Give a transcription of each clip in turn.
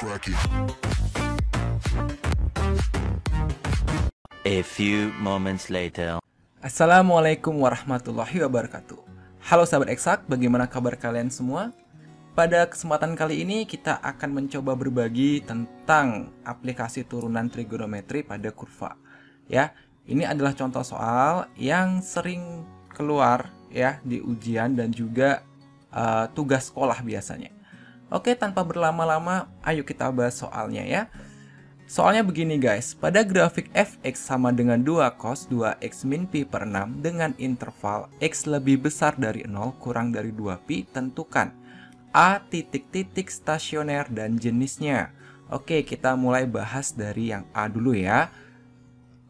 A few moments later. Assalamualaikum warahmatullahi wabarakatuh. Halo sahabat eksak, bagaimana kabar kalian semua? Pada kesempatan kali ini kita akan mencoba berbagi tentang aplikasi turunan trigonometri pada kurva. Ya, ini adalah contoh soal yang sering keluar ya di ujian dan juga tugas sekolah biasanya. Oke, tanpa berlama-lama, ayo kita bahas soalnya ya. Soalnya begini guys, pada grafik fx sama dengan 2 cos 2x min pi per 6 dengan interval x lebih besar dari 0 kurang dari 2pi, tentukan A titik-titik stasioner dan jenisnya. Oke, kita mulai bahas dari yang A dulu ya.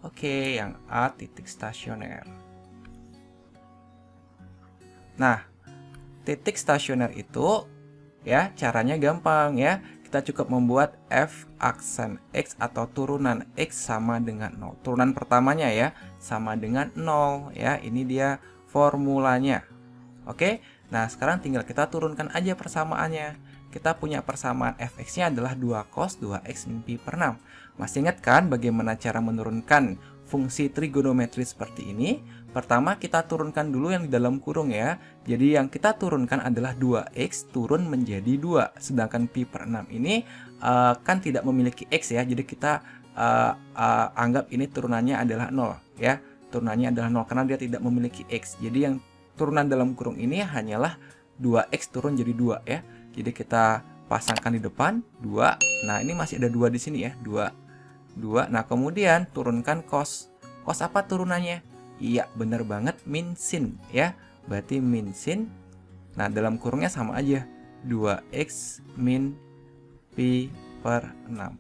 Oke, yang A titik stasioner. Nah, titik stasioner itu ya caranya gampang ya. Kita cukup membuat f aksen x atau turunan x sama dengan 0. Turunan pertamanya ya sama dengan 0 ya. Ini dia formulanya. Oke. Nah, sekarang tinggal kita turunkan aja persamaannya. Kita punya persamaan fx-nya adalah 2 cos 2x min pi per 6. Masih ingat kan bagaimana cara menurunkan fungsi trigonometri seperti ini? Pertama kita turunkan dulu yang di dalam kurung ya. Jadi yang kita turunkan adalah 2x turun menjadi 2. Sedangkan pi per 6 ini kan tidak memiliki x ya. Jadi kita anggap ini turunannya adalah 0 ya. Turunannya adalah 0 karena dia tidak memiliki x. Jadi yang turunan dalam kurung ini hanyalah 2x turun jadi 2 ya. Jadi kita pasangkan di depan 2. Nah, ini masih ada 2 di sini ya. 2. Nah, kemudian turunkan cos. Cos apa turunannya? Iya, benar banget, min sin ya. Berarti min sin. Nah, dalam kurungnya sama aja. 2x min pi per 6.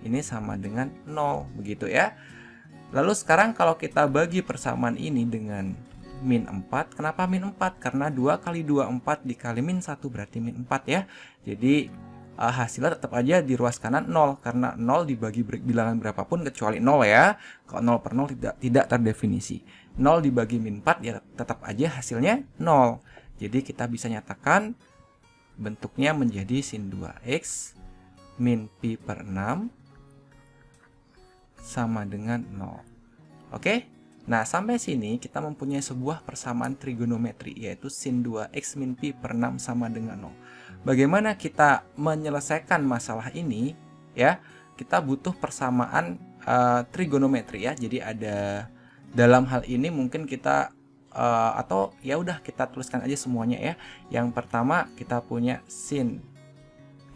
Ini sama dengan 0, begitu ya. Lalu sekarang kalau kita bagi persamaan ini dengan min 4. Kenapa min 4? Karena 2 kali 2, 4 dikali min 1 berarti min 4 ya. Jadi hasilnya tetap aja di ruas kanan 0 karena 0 dibagi bilangan berapapun kecuali 0 ya. Kalau 0 per 0 tidak terdefinisi. 0 dibagi min 4 ya tetap aja hasilnya 0. Jadi kita bisa nyatakan bentuknya menjadi sin 2x min pi per 6 sama dengan 0. Oke? Nah, sampai sini kita mempunyai sebuah persamaan trigonometri yaitu sin 2x min pi per 6 sama dengan 0. Bagaimana kita menyelesaikan masalah ini ya? Kita butuh persamaan trigonometri ya. Jadi ada dalam hal ini mungkin kita atau ya udah kita tuliskan aja semuanya ya. Yang pertama kita punya sin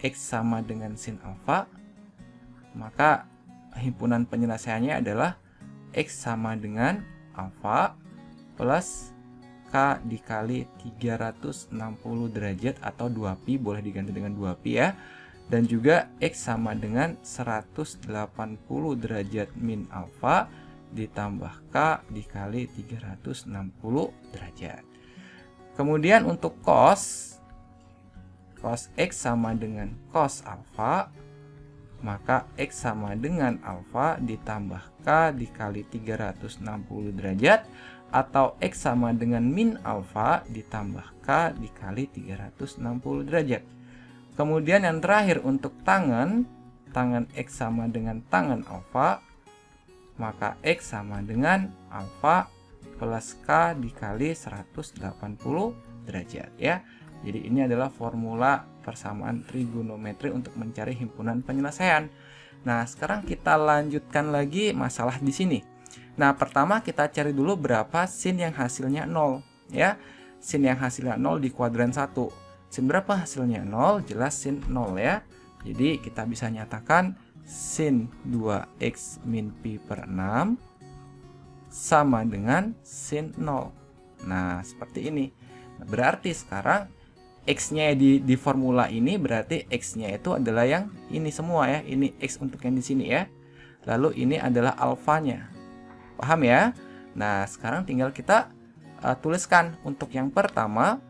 x sama dengan sin alfa. Maka himpunan penyelesaiannya adalah x sama dengan alfa plus K dikali 360 derajat atau 2pi, boleh diganti dengan 2pi ya. Dan juga X sama dengan 180 derajat min alfa ditambah K dikali 360 derajat. Kemudian untuk cos X sama dengan cos alfa, maka X sama dengan alfa ditambah K dikali 360 derajat atau X sama dengan min alfa ditambah K dikali 360 derajat. Kemudian yang terakhir untuk tangen X sama dengan tangen alfa, maka X sama dengan alfa plus K dikali 180 derajat ya. Jadi ini adalah formula persamaan trigonometri untuk mencari himpunan penyelesaian. Nah, sekarang kita lanjutkan lagi masalah di sini. Nah, pertama kita cari dulu berapa sin yang hasilnya 0 ya. Sin yang hasilnya 0 di kuadran 1. Sin berapa hasilnya 0? Jelas sin 0 ya. Jadi kita bisa nyatakan sin 2x min pi per 6 sama dengan sin 0. Nah, seperti ini. Berarti sekarang x-nya di formula ini berarti x-nya itu adalah yang ini semua ya. Ini x untuk yang di sini ya. Lalu ini adalah alfanya. Paham ya? Nah, sekarang tinggal kita tuliskan untuk yang pertama.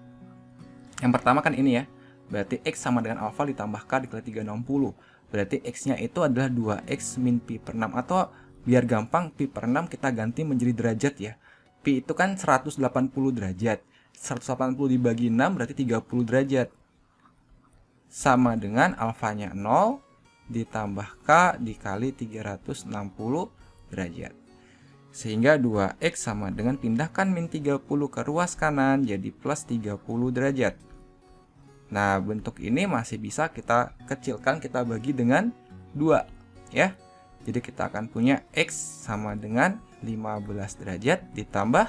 Yang pertama kan ini ya. Berarti x sama dengan alfa ditambah k dikali 360. Berarti x-nya itu adalah 2x min pi per 6. Atau biar gampang, pi per 6 kita ganti menjadi derajat ya. Pi itu kan 180 derajat. 180 dibagi 6 berarti 30 derajat. sama dengan alfanya 0 ditambah K dikali 360 derajat. Sehingga 2X sama dengan pindahkan min 30 ke ruas kanan jadi plus 30 derajat. Nah, bentuk ini masih bisa kita kecilkan, kita bagi dengan 2 ya. Jadi kita akan punya X sama dengan 15 derajat ditambah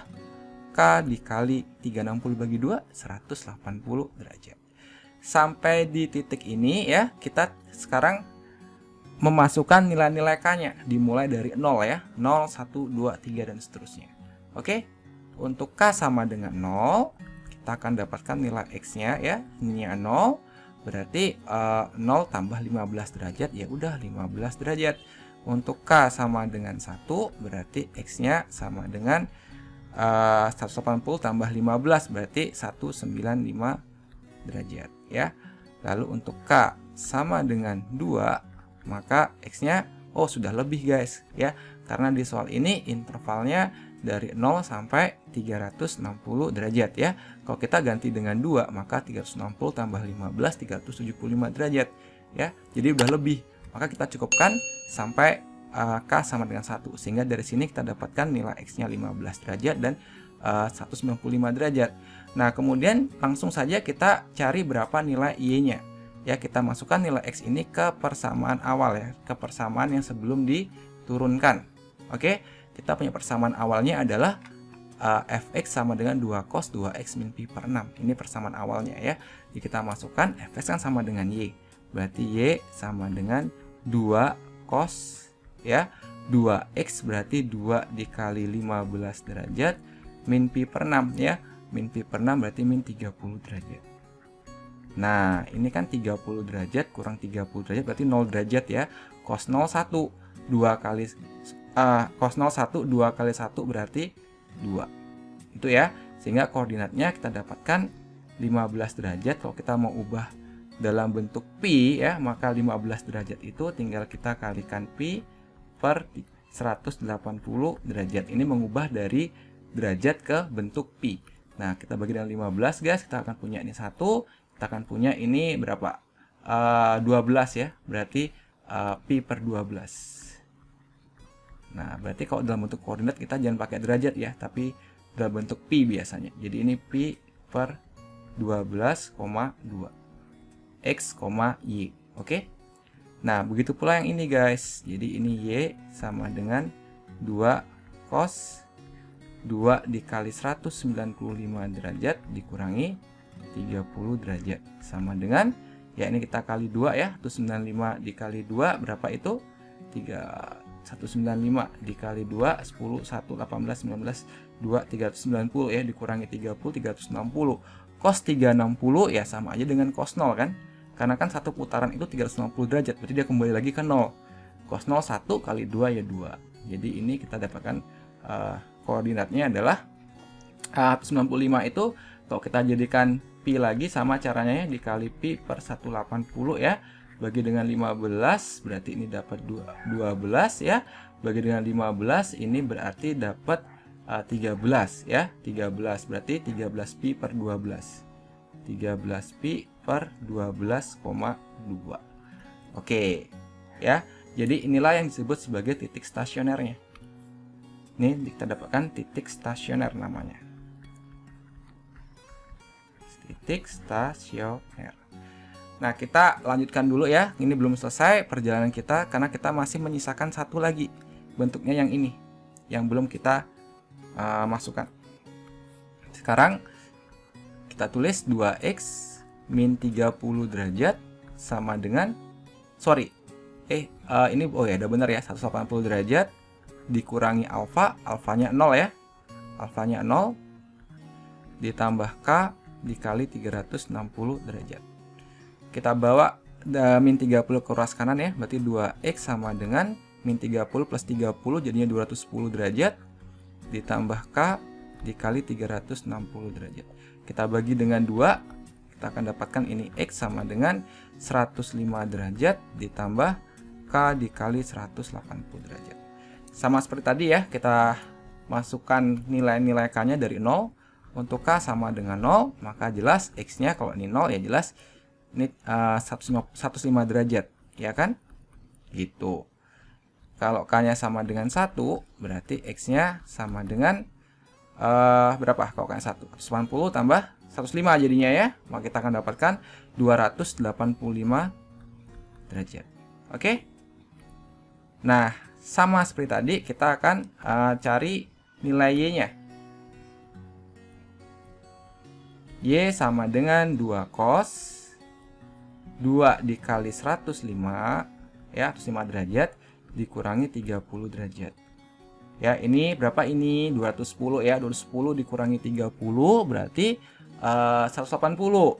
K dikali 360 bagi 2, 180 derajat. Sampai di titik ini ya, kita sekarang memasukkan nilai-nilai K-nya dimulai dari 0 ya. 0, 1, 2, 3 dan seterusnya. Oke. Untuk K sama dengan 0, kita akan dapatkan nilai X-nya ya. Ini 0, berarti 0 tambah 15 derajat ya udah 15 derajat. Untuk K sama dengan 1, berarti X-nya sama dengan 180 tambah 15 berarti 195 derajat ya. Lalu untuk K sama dengan 2, maka X-nya sudah lebih guys ya. Karena di soal ini intervalnya dari 0 sampai 360 derajat ya. Kalau kita ganti dengan 2, maka 360 tambah 15 375 derajat ya. Jadi udah lebih. Maka kita cukupkan sampai K sama dengan 1. Sehingga dari sini kita dapatkan nilai X-nya 15 derajat dan 195 derajat. Nah, kemudian langsung saja kita cari berapa nilai Y-nya. Ya, kita masukkan nilai X ini ke persamaan awal ya, ke persamaan yang sebelum diturunkan. Oke, kita punya persamaan awalnya adalah fx sama dengan 2 cos 2x min pi per 6. Ini persamaan awalnya ya. Jadi kita masukkan fx kan sama dengan y. Berarti y sama dengan 2 cos ya. 2x berarti 2 dikali 15 derajat min pi per 6 ya. Min pi per 6 berarti min 30 derajat. Nah, ini kan 30 derajat kurang 30 derajat berarti 0 derajat ya. Cos 0 1 2 kali cos 0 1 2 kali 1 berarti 2. Itu ya. Sehingga koordinatnya kita dapatkan 15 derajat. Kalau kita mau ubah dalam bentuk pi ya, maka 15 derajat itu tinggal kita kalikan pi per 180 derajat. Ini mengubah dari derajat ke bentuk pi. Nah, kita bagi dengan 15 guys, kita akan punya ini 1. Kita akan punya ini berapa? 12 ya. Berarti pi per 12. Nah, berarti kalau dalam bentuk koordinat kita jangan pakai derajat ya, tapi dalam bentuk pi biasanya. Jadi ini pi per 12,2 x, y. Oke. Nah, begitu pula yang ini guys. Jadi ini y sama dengan 2 cos 2 dikali 195 derajat dikurangi 30 derajat sama dengan ya ini kita kali 2 ya. 195 dikali 2 berapa itu? 195 dikali 2 10 1 18 19 2 390 ya, dikurangi 30 360. Cos 360 ya sama aja dengan cos 0 kan? Karena kan satu putaran itu 360 derajat, berarti dia kembali lagi ke 0. Cos 0 1 kali 2 ya 2. Jadi ini kita dapatkan koordinatnya adalah 195 itu kalau kita jadikan pi lagi sama caranya ya, dikali pi per 180 ya, bagi dengan 15 berarti ini dapat 12 ya, bagi dengan 15 ini berarti dapat 13 ya, 13 berarti 13 pi per 12, 13 pi per 12,2. Oke ya, jadi inilah yang disebut sebagai titik stasionernya. Ini kita dapatkan titik stasioner namanya. Titik stasioner. Nah, kita lanjutkan dulu ya. Ini belum selesai perjalanan kita karena kita masih menyisakan satu lagi. Bentuknya yang ini, yang belum kita masukkan. Sekarang kita tulis 2x min 30 derajat sama dengan ini ya udah benar ya, 180 derajat dikurangi alfa, alfanya 0 ya. Alfanya 0 ditambah K dikali 360 derajat. Kita bawa min 30 ke ruas kanan ya, berarti 2x sama dengan min 30 plus 30 jadinya 210 derajat ditambah K dikali 360 derajat. Kita bagi dengan 2, kita akan dapatkan ini x sama dengan 105 derajat ditambah K dikali 180 derajat. Sama seperti tadi ya, kita masukkan nilai-nilai K-nya dari 0. Untuk K sama dengan 0, maka jelas X-nya kalau ini 0 ya jelas Ini 105 derajat, ya kan? Gitu. Kalau K-nya sama dengan 1, berarti X-nya sama dengan berapa? Kalau K-nya 1, 180 tambah 105 jadinya ya. Maka kita akan dapatkan 285 derajat. Oke? Nah, sama seperti tadi, kita akan cari nilai Y-nya. Y sama dengan 2 cos 2 dikali 105 ya, 105 derajat dikurangi 30 derajat. Ya, ini berapa ini? 210 ya, 210 dikurangi 30 berarti 180.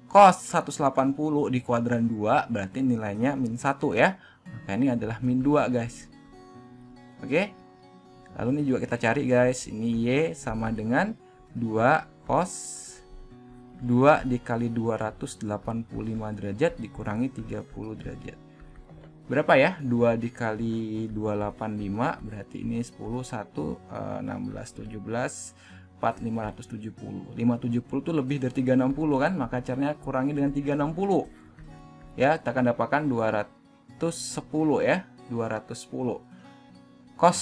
Cos 180 di kuadran 2 berarti nilainya min 1 ya. Maka ini adalah min 2, guys. Oke. Lalu ini juga kita cari, guys. Ini Y sama dengan 2 cos 2 dikali 285 derajat dikurangi 30 derajat. Berapa ya? 2 dikali 285 berarti ini 10, 1, 16, 17, 4, 570. 570 itu lebih dari 360 kan? Maka caranya kurangi dengan 360. Ya, kita akan dapatkan 210 ya. 210. Cos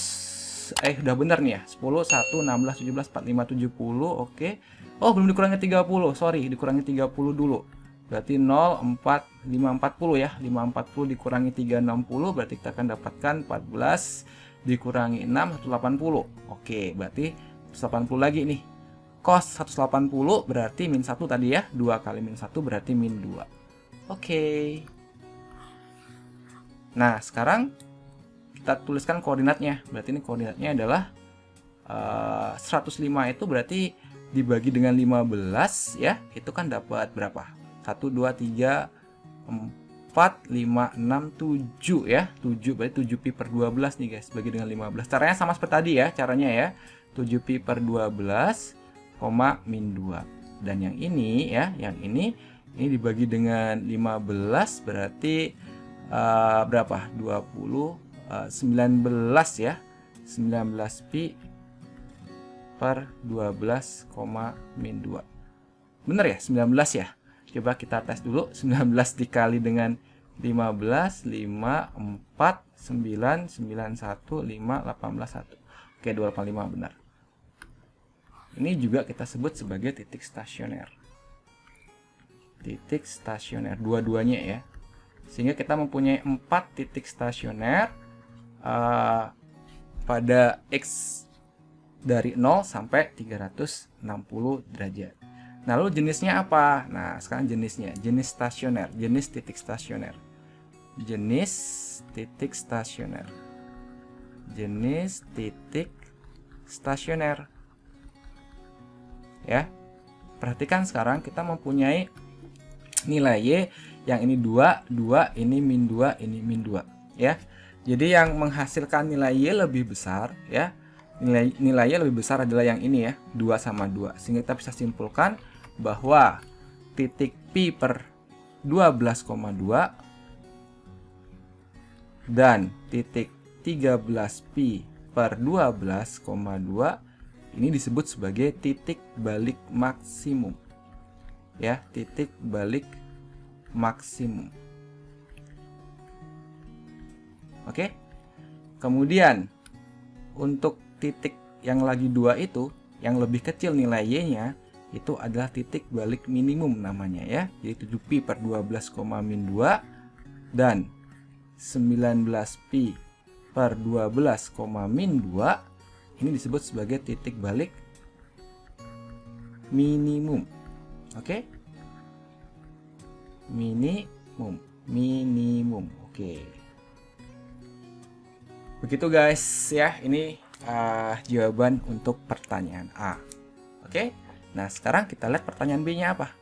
udah benar nih ya. 10, 1, 16, 17, 4, 5, 70. Oke. Oh, belum dikurangi 30. Sorry, dikurangi 30 dulu. Berarti 0, 4, 5, 40 ya. 5, 40 dikurangi 360. Berarti kita akan dapatkan 14 dikurangi 6, 180. Oke, berarti 180 lagi nih. Cos 180 berarti min 1 tadi ya. 2 kali min 1 berarti min 2. Oke. Nah, sekarang kita tuliskan koordinatnya. Berarti ini koordinatnya adalah 105 itu berarti dibagi dengan 15 ya. Itu kan dapat berapa? 1, 2, 3, 4, 5, 6, 7 ya. 7 berarti 7pi per 12 nih guys. Bagi dengan 15. Caranya sama seperti tadi ya. Caranya ya. 7pi per 12, min 2. Dan yang ini ya. Yang ini dibagi dengan 15 berarti berapa? 20, 19 ya. 19pi per 12, min 2. Bener ya? 19 ya? Coba kita tes dulu. 19 dikali dengan 15, 5, 4, 9, 9, 1, 5, 18, 1. Oke, 285 benar. Ini juga kita sebut sebagai titik stasioner. Titik stasioner, dua-duanya ya. Sehingga kita mempunyai 4 titik stasioner pada X dari 0 sampai 360 derajat. Nah, lalu jenisnya apa? Nah, sekarang jenisnya. Jenis stasioner, jenis titik stasioner. Jenis titik stasioner. Jenis titik stasioner. Ya. Perhatikan sekarang kita mempunyai nilai Y yang ini 2, 2, ini min 2, ini min 2, ya. Jadi yang menghasilkan nilai Y lebih besar, ya. Nilainya lebih besar adalah yang ini ya, 2 sama 2. Sehingga kita bisa simpulkan bahwa titik Pi per 12,2 dan titik 13Pi per 12,2 ini disebut sebagai titik balik maksimum. Ya, titik balik maksimum. Oke. Kemudian untuk titik yang lagi 2 itu, yang lebih kecil nilai Y-nya, itu adalah titik balik minimum namanya ya. Jadi 7pi per 12, min 2 dan 19pi per 12, min 2 ini disebut sebagai titik balik minimum. Oke? Minimum. Oke. Begitu guys ya, ini jawaban untuk pertanyaan A. Oke, nah sekarang kita lihat pertanyaan B-nya apa?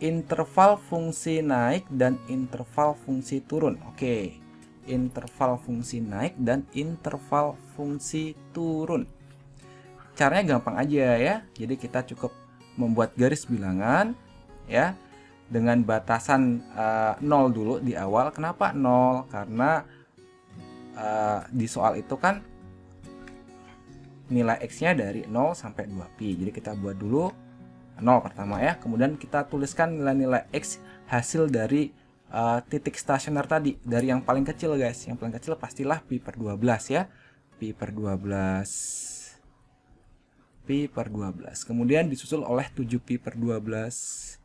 Interval fungsi naik dan interval fungsi turun. Oke, interval fungsi naik dan interval fungsi turun. Caranya gampang aja ya, jadi kita cukup membuat garis bilangan ya, dengan batasan 0 dulu di awal. Kenapa 0? Karena di soal itu kan nilai X-nya dari 0 sampai 2pi. Jadi kita buat dulu 0 pertama ya. Kemudian kita tuliskan nilai-nilai X hasil dari titik stasioner tadi, dari yang paling kecil guys. Yang paling kecil pastilah pi per 12 ya. Pi per 12. Pi per 12. Kemudian disusul oleh 7 pi per 12.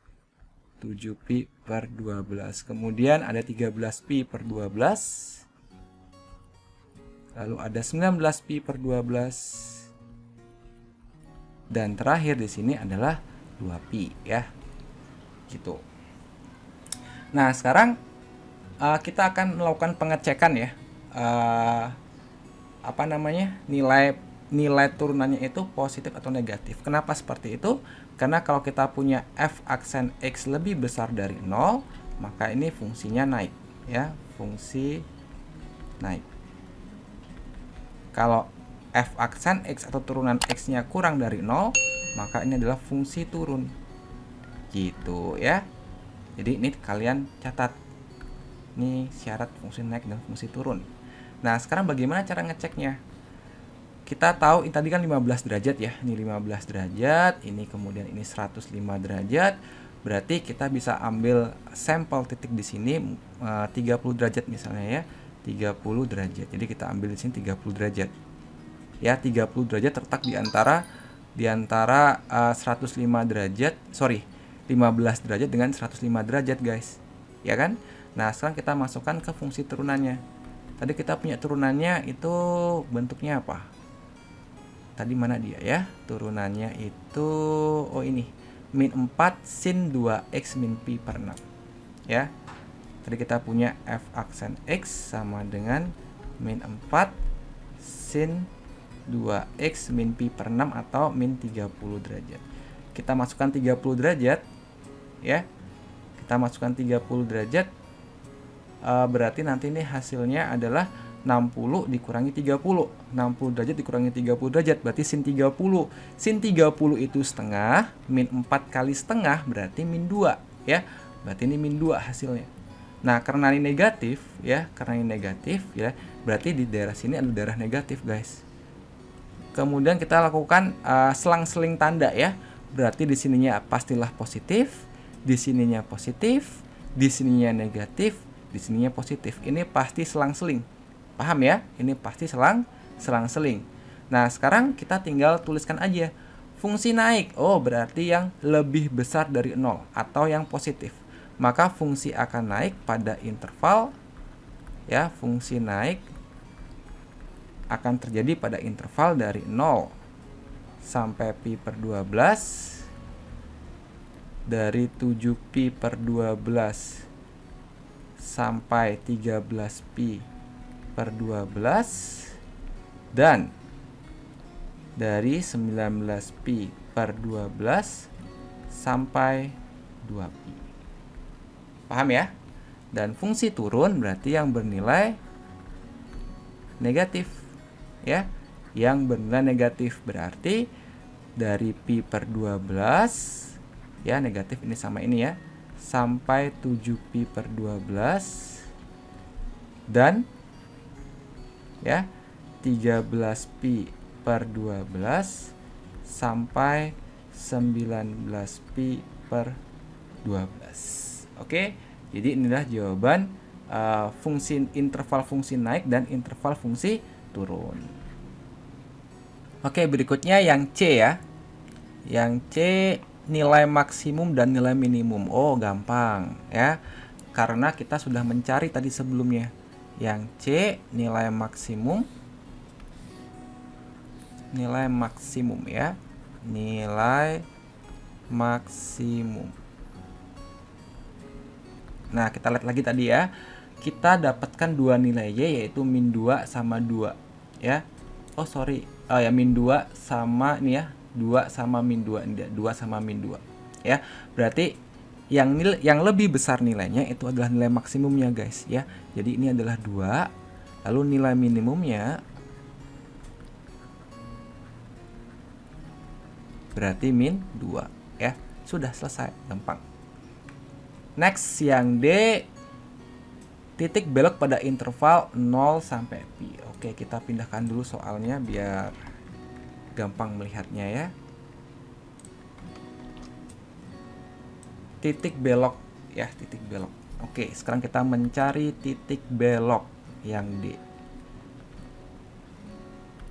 7 pi per 12. Kemudian ada 13 pi per 12. Lalu ada 19 pi per 12. Dan terakhir di sini adalah 2 pi ya. Gitu. Nah, sekarang kita akan melakukan pengecekan ya. Nilai turunannya itu positif atau negatif. Kenapa seperti itu? Karena kalau kita punya f aksen x lebih besar dari 0, maka ini fungsinya naik ya, fungsi naik. Kalau f aksen x atau turunan x-nya kurang dari 0, maka ini adalah fungsi turun. Gitu ya. Jadi ini kalian catat. Ini syarat fungsi naik dan fungsi turun. Nah, sekarang bagaimana cara ngeceknya? Kita tahu ini tadi kan 15 derajat ya. Ini 15 derajat, ini kemudian ini 105 derajat. Berarti kita bisa ambil sampel titik di sini 30 derajat misalnya ya. 30 derajat. Jadi kita ambil di sini 30 derajat. Ya, 30 derajat terletak di antara 105 derajat, 15 derajat dengan 105 derajat guys, ya kan? Nah, sekarang kita masukkan ke fungsi turunannya. Tadi kita punya turunannya itu bentuknya apa? Tadi mana dia ya? Turunannya itu, oh ini, min 4 sin 2x min pi per 6 ya. Tadi kita punya f aksen x sama dengan min 4 sin 2x min pi per 6 atau min 30 derajat. Kita masukkan 30 derajat ya, kita masukkan 30 derajat, berarti nanti ini hasilnya adalah 60 dikurangi 30. 60 derajat dikurangi 30 derajat berarti sin 30. Sin 30 itu setengah, min 4 kali setengah berarti min 2 ya. Berarti ini min 2 hasilnya. Nah, karena ini negatif ya, berarti di daerah sini ada daerah negatif guys. Kemudian kita lakukan selang-seling tanda ya. Berarti di sininya pastilah positif, di sininya positif, di sininya negatif, di sininya positif. Ini pasti selang-seling. Paham ya? Ini pasti selang-seling. Nah, sekarang kita tinggal tuliskan aja fungsi naik. Oh, berarti yang lebih besar dari 0 atau yang positif. Maka fungsi akan naik pada interval ya, fungsi naik akan terjadi pada interval dari 0 sampai pi per 12, dari 7 pi per 12 sampai 13 pi per 12, dan dari 19 pi per 12 sampai 2 pi. Paham ya? Dan fungsi turun berarti yang bernilai negatif ya. Yang bernilai negatif berarti dari pi per 12 ya, negatif ini sama ini ya, sampai 7 pi per 12 dan ya 13 pi per 12 sampai 19 pi per 12. Oke, jadi inilah jawaban fungsi interval fungsi naik dan interval fungsi turun. Oke, berikutnya yang C ya. Yang C nilai maksimum dan nilai minimum. Oh, gampang ya. Karena kita sudah mencari tadi sebelumnya. Yang C nilai maksimum. Nilai maksimum ya. Nilai maksimum. Nah, kita lihat lagi tadi ya. Kita dapatkan dua nilai Y yaitu min 2 sama 2 ya. Oh, sorry. Oh ya, min 2 sama ini ya. 2 sama min 2, 2 sama min 2 ya. Berarti yang lebih besar nilainya itu adalah nilai maksimumnya guys ya. Jadi ini adalah 2, lalu nilai minimumnya berarti min 2 ya. Sudah selesai, gampang. Next yang D, titik belok pada interval 0 sampai pi. Oke, kita pindahkan dulu soalnya biar gampang melihatnya ya. Titik belok ya, titik belok. Oke, sekarang kita mencari titik belok yang D.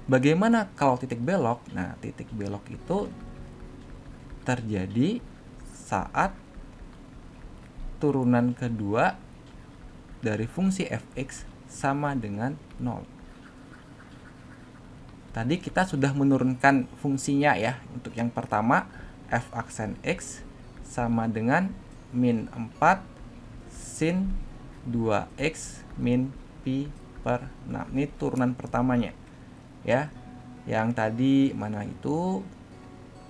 Bagaimana kalau titik belok? Nah, titik belok itu terjadi saat turunan kedua dari fungsi fx sama dengan 0. Tadi kita sudah menurunkan fungsinya ya. Untuk yang pertama, f aksen x sama dengan min 4 sin 2x min pi per 6. Ini turunan pertamanya. Ya. Yang tadi mana itu?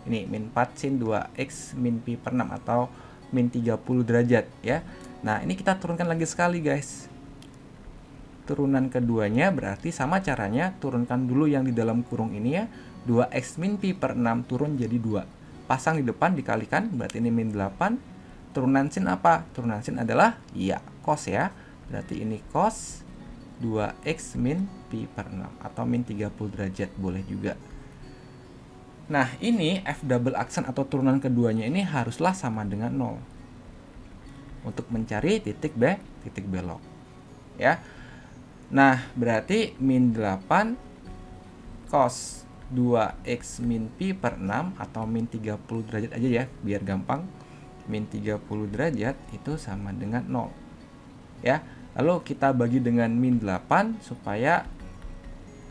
Ini min 4 sin 2x min pi per 6 atau min 30 derajat ya. Nah, ini kita turunkan lagi sekali, guys. Turunan keduanya berarti sama caranya, turunkan dulu yang di dalam kurung ini ya. 2x min pi per 6 turun jadi 2. Pasang di depan dikalikan, berarti ini min 8. Turunan sin apa? Turunan sin adalah ya cos ya. Berarti ini cos 2x min pi per 6 atau min 30 derajat boleh juga. Nah, ini f double aksen atau turunan keduanya ini haruslah sama dengan 0 untuk mencari titik belok ya. Nah, berarti min 8 cos 2x min pi per 6 atau min 30 derajat aja ya, biar gampang. Min 30 derajat itu sama dengan 0 ya. Lalu kita bagi dengan min 8 supaya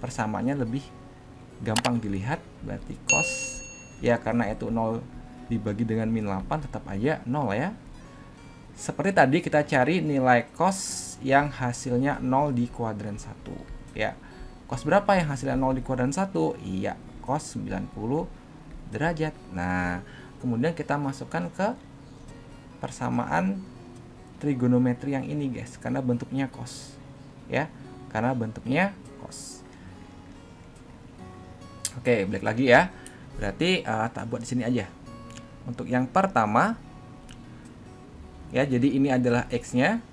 persamaannya lebih gampang dilihat. Berarti cos ya, karena itu 0 dibagi dengan min 8 tetap aja 0 ya. Seperti tadi kita cari nilai cos yang hasilnya 0 di kuadran 1 ya. Cos berapa yang hasilnya 0 di kuadran 1? Iya, cos 90 derajat. Nah, kemudian kita masukkan ke persamaan trigonometri yang ini, guys, karena bentuknya cos ya. Karena bentuknya cos. Oke, balik lagi ya. Berarti tak buat di sini aja. Untuk yang pertama ya, jadi ini adalah x-nya,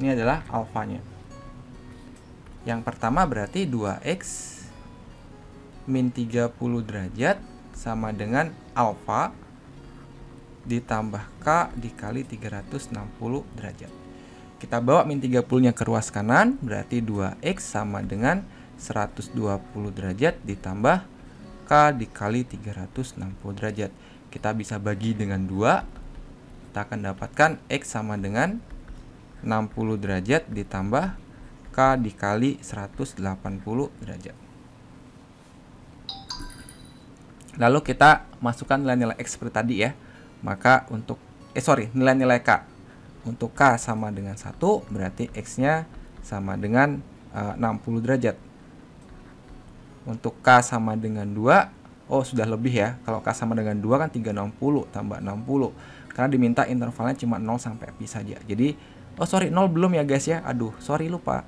ini adalah alfanya. Yang pertama berarti 2x min 30 derajat sama dengan alfa ditambah k dikali 360 derajat. Kita bawa min 30 nya ke ruas kanan, berarti 2x sama dengan 120 derajat ditambah k dikali 360 derajat. Kita bisa bagi dengan 2. Kita akan dapatkan x sama dengan 60 derajat ditambah k dikali 180 derajat. Lalu kita masukkan nilai-nilai x seperti tadi ya. Maka untuk nilai-nilai k. Untuk k sama dengan 1, berarti x-nya sama dengan 60 derajat. Untuk k sama dengan 2, oh sudah lebih ya. Kalau k sama dengan 2 kan 360 tambah 60. Karena diminta intervalnya cuma 0 sampai pi saja. Jadi, 0 belum ya guys ya. Aduh, sorry lupa.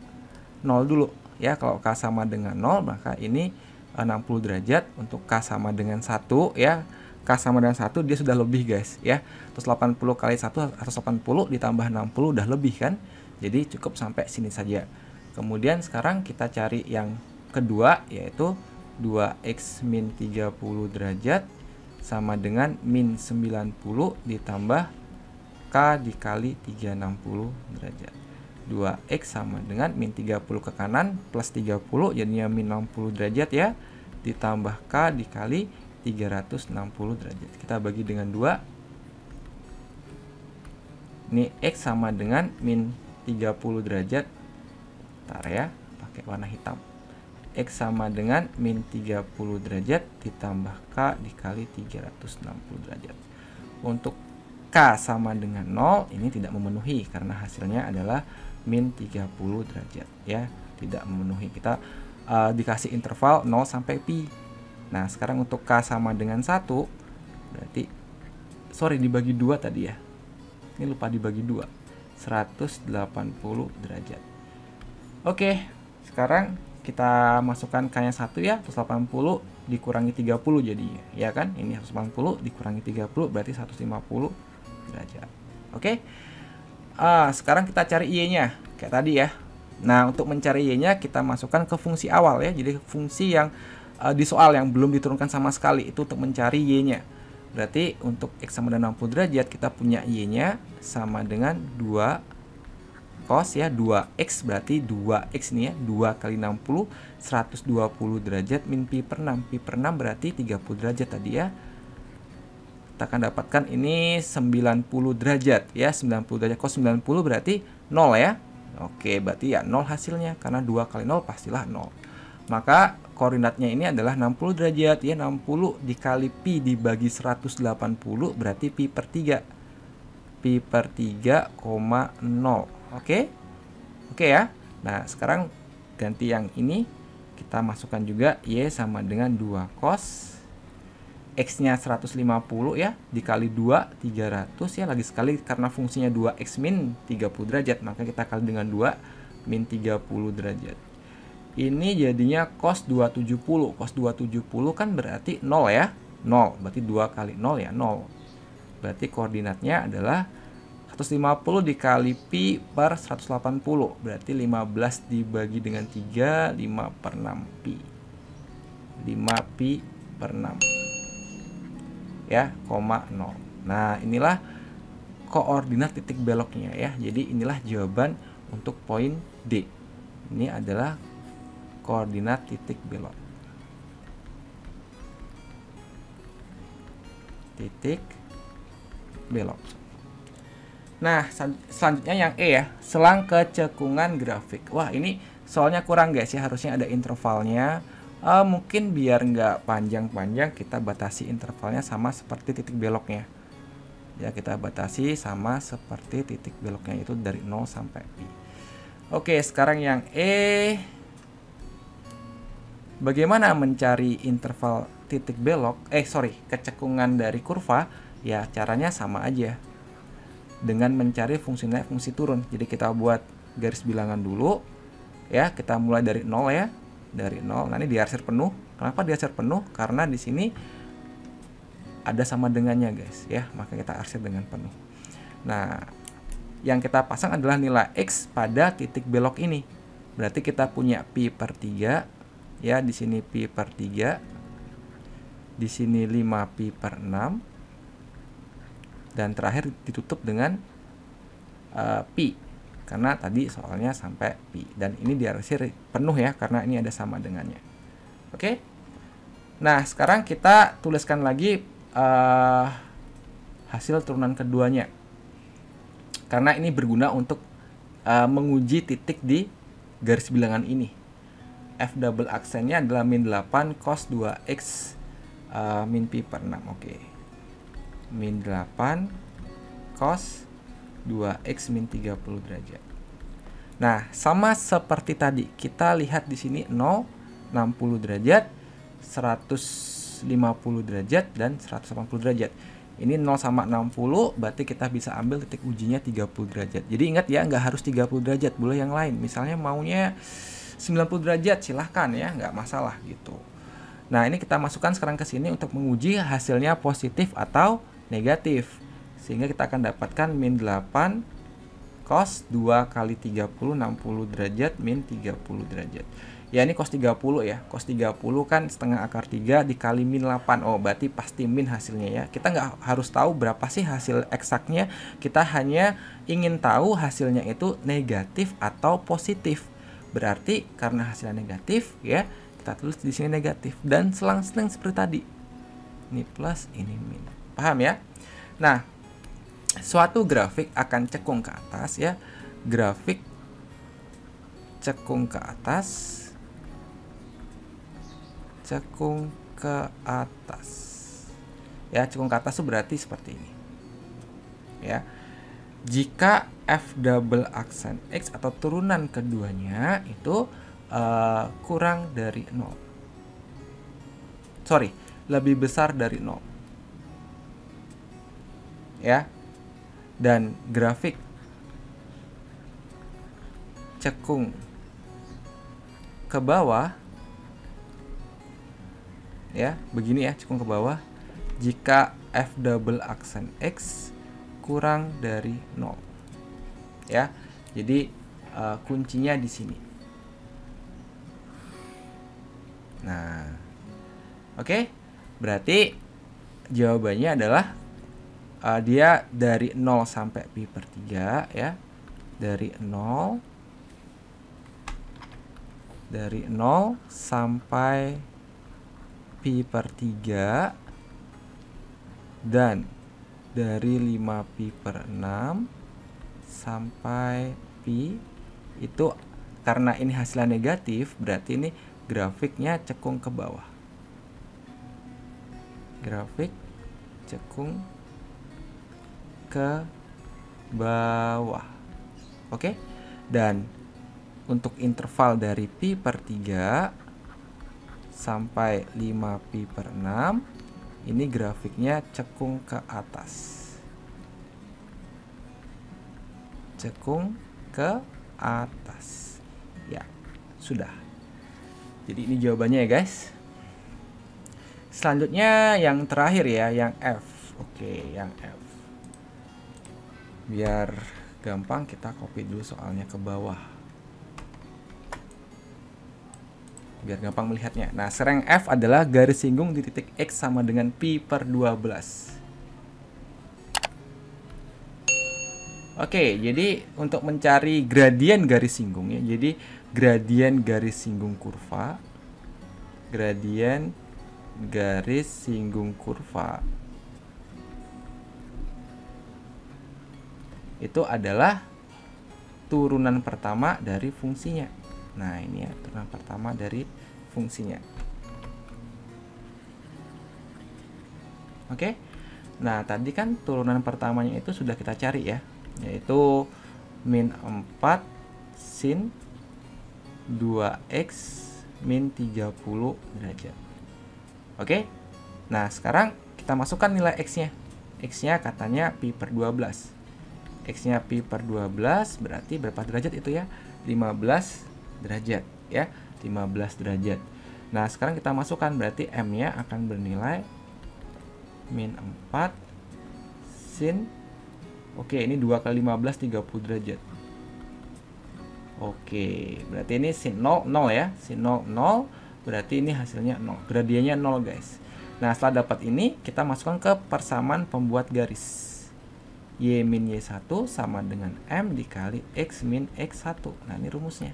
0 dulu ya. Kalau k sama dengan 0, maka ini 60 derajat. Untuk k sama dengan 1 ya. K sama dengan 1 dia sudah lebih guys ya. Terus 80 kali 1 180 ditambah 60 udah lebih kan. Jadi cukup sampai sini saja. Kemudian sekarang kita cari yang kedua, yaitu 2x min 30 derajat sama dengan min 90 ditambah k dikali 360 derajat. 2x sama dengan min 30 ke kanan plus 30 jadinya min 60 derajat ya, ditambah k dikali 360 derajat. Kita bagi dengan 2. Ini x sama dengan min 30 derajat. Bentar ya, pakai warna hitam. X sama dengan min 30 derajat ditambah K dikali 360 derajat. Untuk K sama dengan 0 ini tidak memenuhi karena hasilnya adalah min 30 derajat ya, tidak memenuhi. Kita dikasih interval 0 sampai pi. Nah, sekarang untuk K sama dengan 1 berarti dibagi 2 tadi ya. Ini lupa dibagi 2. 180 derajat. Oke, sekarang kita masukkan K-nya 1 ya, 180 dikurangi 30 jadinya, ya kan? Ini 180 dikurangi 30 berarti 150 derajat. Oke. Sekarang kita cari Y-nya, kayak tadi ya. Nah, untuk mencari Y-nya kita masukkan ke fungsi awal ya. Jadi fungsi yang di soal yang belum diturunkan sama sekali itu untuk mencari Y-nya. Berarti untuk X sama dengan 60 derajat kita punya Y-nya sama dengan 2 cos ya, 2X berarti 2X nih ya, 2 kali 60 120 derajat min pi per 6. Pi per 6 berarti 30 derajat tadi ya. Kita akan dapatkan ini 90 derajat ya, 90 derajat cos 90 berarti 0 ya. Oke, berarti ya 0 hasilnya karena 2 kali 0 pastilah 0. Maka koordinatnya ini adalah 60 derajat ya, 60 dikali pi dibagi 180 berarti pi per 3. Pi per 3,0. Oke ya. Nah, sekarang ganti yang ini. Kita masukkan juga Y sama dengan 2 cos. X-nya 150 ya. Dikali 2, 300 ya. Lagi sekali karena fungsinya 2X min 30 derajat. Maka kita kali dengan 2 min 30 derajat. Ini jadinya cos 270. Cos 270 kan berarti 0 ya. 0. Berarti 2 kali 0 ya 0. Berarti koordinatnya adalah 150 dikali pi per 180 berarti 15 dibagi dengan 3 5 per 6 pi 5 pi per 6 ya, 0. Nah, inilah koordinat titik beloknya ya. Jadi inilah jawaban untuk poin D. Ini adalah koordinat titik belok. Titik belok. Nah, selanjutnya yang E ya, selang kecekungan grafik. Wah, ini soalnya kurang guys ya, harusnya ada intervalnya. Mungkin biar nggak panjang-panjang, kita batasi intervalnya sama seperti titik beloknya. Ya, kita batasi sama seperti titik beloknya, itu dari 0 sampai pi. Oke, sekarang yang E. Bagaimana mencari interval titik belok? Kecekungan dari kurva? Ya, caranya sama aja. Dengan mencari fungsi naik, fungsi turun. Jadi kita buat garis bilangan dulu ya, kita mulai dari 0 ya, dari 0. Nah, ini diarsir penuh. Kenapa diarsir penuh? Karena di sini ada sama dengannya guys ya, maka kita arsir dengan penuh. Nah, yang kita pasang adalah nilai X pada titik belok ini. Berarti kita punya pi per 3 ya, di sini pi per 3, di sini 5 pi per 6, dan terakhir ditutup dengan pi karena tadi soalnya sampai pi, dan ini diarsir penuh ya karena ini ada sama dengannya. Oke. Nah, sekarang kita tuliskan lagi hasil turunan keduanya karena ini berguna untuk menguji titik di garis bilangan ini. F double aksennya adalah min 8 cos 2x min pi per 6. Oke. Min 8 cos 2x min 30 derajat. Nah, sama seperti tadi, kita lihat di sini 0, 60 derajat, 150 derajat, dan 180 derajat. Ini 0 sama 60, berarti kita bisa ambil titik ujinya 30 derajat. Jadi ingat ya, nggak harus 30 derajat, boleh yang lain. Misalnya maunya 90 derajat, silahkan ya, nggak masalah gitu. Nah, ini kita masukkan sekarang ke sini untuk menguji hasilnya positif atau negatif, sehingga kita akan dapatkan min 8 cos 2 kali 30 60 derajat min 30 derajat. Ya, ini cos 30 ya. Cos 30 kan setengah akar 3 dikali min 8. Oh, berarti pasti min hasilnya ya. Kita nggak harus tahu berapa sih hasil eksaknya. Kita hanya ingin tahu hasilnya itu negatif atau positif. Berarti karena hasilnya negatif ya, kita tulis di sini negatif dan selang-seling seperti tadi. Ini plus, ini min. Paham ya? Nah, suatu grafik akan cekung ke atas ya. Grafik cekung ke atas. Cekung ke atas. Ya, cekung ke atas itu berarti seperti ini. Ya. Jika F double aksen X atau turunan keduanya itu kurang dari 0. Lebih besar dari 0. Ya, dan grafik cekung ke bawah ya, begini ya, cekung ke bawah jika F double aksen X kurang dari 0 ya. Jadi kuncinya di sini. Nah, oke. Berarti jawabannya adalah dia dari 0 sampai pi per 3 ya. Dari 0 sampai pi per 3 dan dari 5 pi per 6 sampai pi. Itu karena ini hasilnya negatif, berarti ini grafiknya cekung ke bawah. Grafik cekung ke bawah. Oke? Dan untuk interval dari pi per 3 sampai 5 pi per 6, ini grafiknya cekung ke atas. Cekung ke atas. Ya, sudah. Jadi ini jawabannya ya guys. Selanjutnya yang terakhir ya, yang F. Oke, yang F. Biar gampang kita copy dulu soalnya ke bawah. Biar gampang melihatnya. Nah, sereng F adalah garis singgung di titik X sama dengan pi per 12. Oke, jadi untuk mencari gradien garis singgung ya. Jadi gradien garis singgung kurva. Gradien garis singgung kurva itu adalah turunan pertama dari fungsinya. Nah, ini ya, turunan pertama dari fungsinya. Oke. Nah, tadi kan turunan pertamanya itu sudah kita cari ya, yaitu min 4 sin 2x min 30 derajat. Oke. Nah, sekarang kita masukkan nilai x-nya. X-nya katanya pi per 12. X-nya pi per 12 berarti berapa derajat itu ya? 15 derajat ya. 15 derajat. Nah, sekarang kita masukkan berarti M-nya akan bernilai min 4 sin, oke, ini 2 kali 15 30 derajat. Oke, berarti ini sin 0 0 ya. Sin 0 0 berarti ini hasilnya 0. Gradiennya 0 guys. Nah, setelah dapat ini kita masukkan ke persamaan pembuat garis. Y min Y1 sama dengan M dikali X min X1. Nah, ini rumusnya.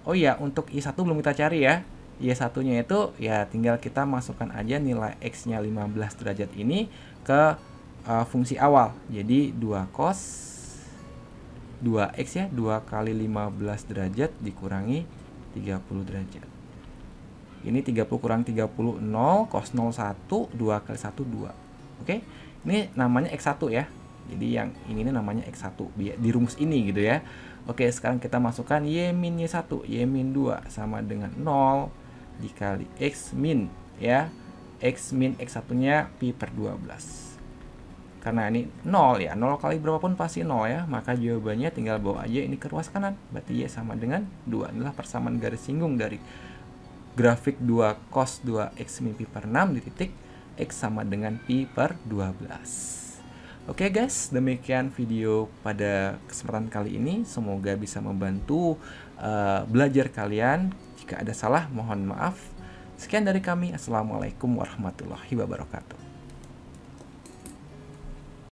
Oh iya, untuk Y1 belum kita cari ya. Y1-nya itu ya tinggal kita masukkan aja nilai X-nya 15 derajat ini ke fungsi awal. Jadi 2 cos 2X ya, 2 kali 15 derajat dikurangi 30 derajat. Ini 30 kurang 30, 0, cos 0, 1, 2 kali 1, 2. Oke, ini namanya X1 ya. Jadi yang ini namanya X1 di rumus ini gitu ya. Oke, sekarang kita masukkan Y min Y1, Y min 2 sama dengan 0 dikali X min ya. X min X1-nya pi per 12. Karena ini 0 ya, 0 kali berapapun pasti 0 ya. Maka jawabannya tinggal bawa aja ini ke ruas kanan. Berarti Y sama dengan 2. Inilah persamaan garis singgung dari grafik 2 cos 2x min pi per 6 di titik x sama dengan pi per 12. Oke guys, demikian video pada kesempatan kali ini. Semoga bisa membantu belajar kalian. Jika ada salah, mohon maaf. Sekian dari kami. Assalamualaikum warahmatullahi wabarakatuh.